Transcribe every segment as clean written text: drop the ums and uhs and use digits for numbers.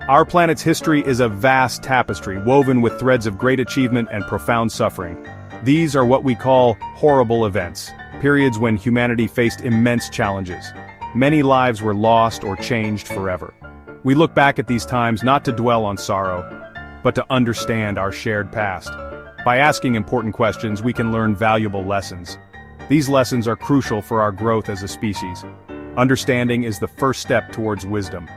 Our planet's history is a vast tapestry woven with threads of great achievement and profound suffering. These are what we call horrible events, periods when humanity faced immense challenges. Many lives were lost or changed forever. We look back at these times not to dwell on sorrow, but to understand our shared past. By asking important questions, we can learn valuable lessons. These lessons are crucial for our growth as a species. Understanding is the first step towards wisdom.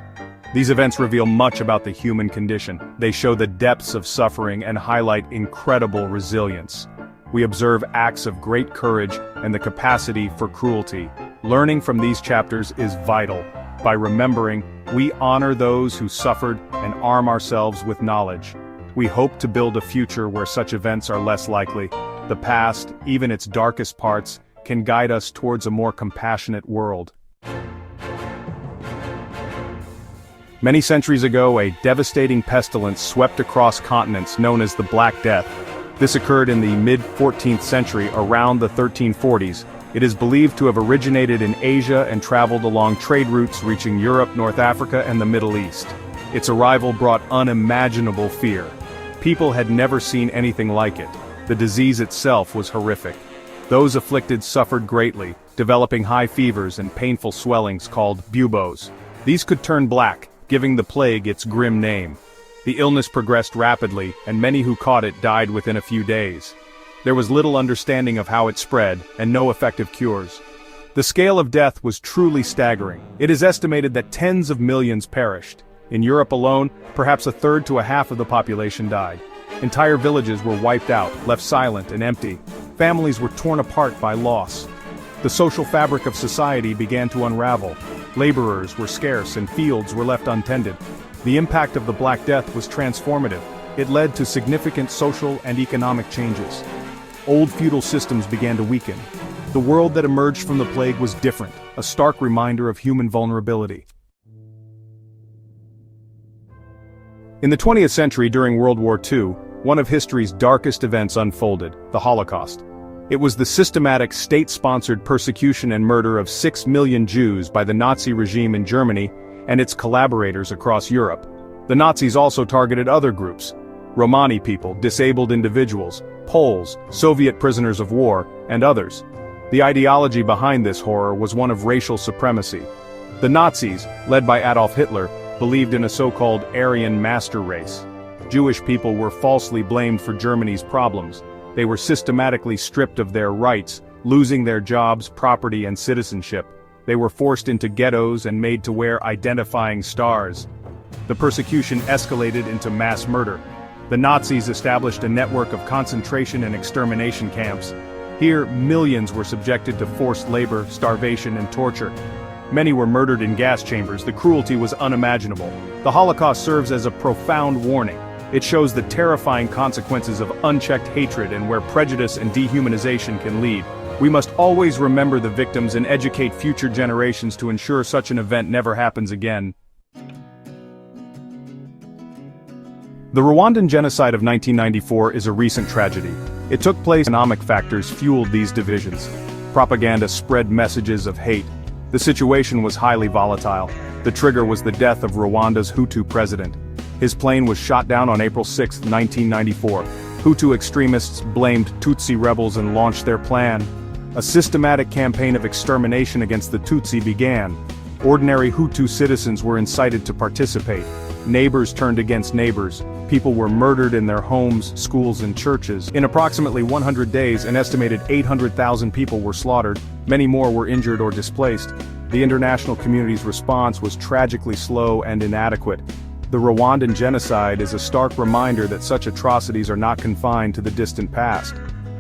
These events reveal much about the human condition. They show the depths of suffering and highlight incredible resilience. We observe acts of great courage and the capacity for cruelty. Learning from these chapters is vital. By remembering, we honor those who suffered and arm ourselves with knowledge. We hope to build a future where such events are less likely. The past, even its darkest parts, can guide us towards a more compassionate world. Many centuries ago, a devastating pestilence swept across continents known as the Black Death. This occurred in the mid-14th century, around the 1340s. It is believed to have originated in Asia and traveled along trade routes reaching Europe, North Africa, and the Middle East. Its arrival brought unimaginable fear. People had never seen anything like it. The disease itself was horrific. Those afflicted suffered greatly, developing high fevers and painful swellings called buboes. These could turn black, giving the plague its grim name. The illness progressed rapidly, and many who caught it died within a few days. There was little understanding of how it spread, and no effective cures. The scale of death was truly staggering. It is estimated that tens of millions perished. In Europe alone, perhaps a third to a half of the population died. Entire villages were wiped out, left silent and empty. Families were torn apart by loss. The social fabric of society began to unravel. Laborers were scarce and fields were left untended. The impact of the Black Death was transformative. It led to significant social and economic changes. Old feudal systems began to weaken. The world that emerged from the plague was different, a stark reminder of human vulnerability. In the 20th century, during World War II, one of history's darkest events unfolded, the Holocaust. It was the systematic state-sponsored persecution and murder of 6 million Jews by the Nazi regime in Germany and its collaborators across Europe. The Nazis also targeted other groups: Romani people, disabled individuals, Poles, Soviet prisoners of war, and others. The ideology behind this horror was one of racial supremacy. The Nazis, led by Adolf Hitler, believed in a so-called Aryan master race. Jewish people were falsely blamed for Germany's problems. They were systematically stripped of their rights, losing their jobs, property, and citizenship. They were forced into ghettos and made to wear identifying stars. The persecution escalated into mass murder. The Nazis established a network of concentration and extermination camps. Here, millions were subjected to forced labor, starvation, and torture. Many were murdered in gas chambers. The cruelty was unimaginable. The Holocaust serves as a profound warning. It shows the terrifying consequences of unchecked hatred and where prejudice and dehumanization can lead. We must always remember the victims and educate future generations to ensure such an event never happens again. The Rwandan genocide of 1994 is a recent tragedy. It took place. Economic factors fueled these divisions. Propaganda spread messages of hate. The situation was highly volatile. The trigger was the death of Rwanda's Hutu president. His plane was shot down on April 6, 1994. Hutu extremists blamed Tutsi rebels and launched their plan. A systematic campaign of extermination against the Tutsi began. Ordinary Hutu citizens were incited to participate. Neighbors turned against neighbors. People were murdered in their homes, schools, and churches. In approximately 100 days, an estimated 800,000 people were slaughtered. Many more were injured or displaced. The international community's response was tragically slow and inadequate. The Rwandan genocide is a stark reminder that such atrocities are not confined to the distant past.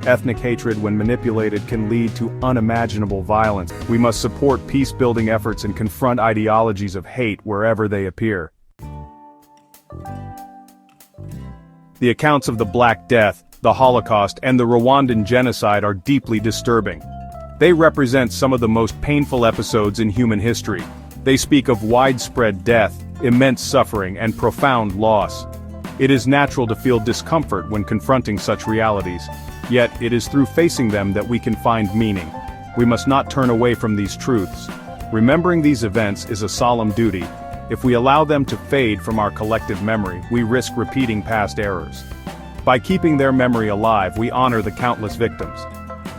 Ethnic hatred, when manipulated, can lead to unimaginable violence. We must support peace-building efforts and confront ideologies of hate wherever they appear. The accounts of the Black Death, the Holocaust, and the Rwandan genocide are deeply disturbing. They represent some of the most painful episodes in human history. They speak of widespread death, immense suffering, and profound loss. It is natural to feel discomfort when confronting such realities. Yet, it is through facing them that we can find meaning. We must not turn away from these truths. Remembering these events is a solemn duty. If we allow them to fade from our collective memory, we risk repeating past errors. By keeping their memory alive, we honor the countless victims.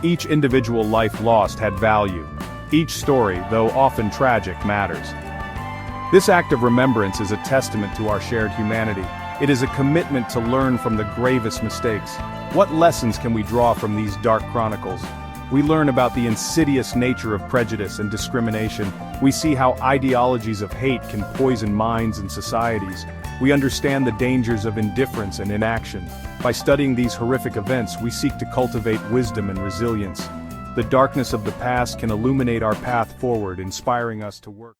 Each individual life lost had value. Each story, though often tragic, matters. This act of remembrance is a testament to our shared humanity. It is a commitment to learn from the gravest mistakes. What lessons can we draw from these dark chronicles? We learn about the insidious nature of prejudice and discrimination. We see how ideologies of hate can poison minds and societies. We understand the dangers of indifference and inaction. By studying these horrific events, we seek to cultivate wisdom and resilience. The darkness of the past can illuminate our path forward, inspiring us to work.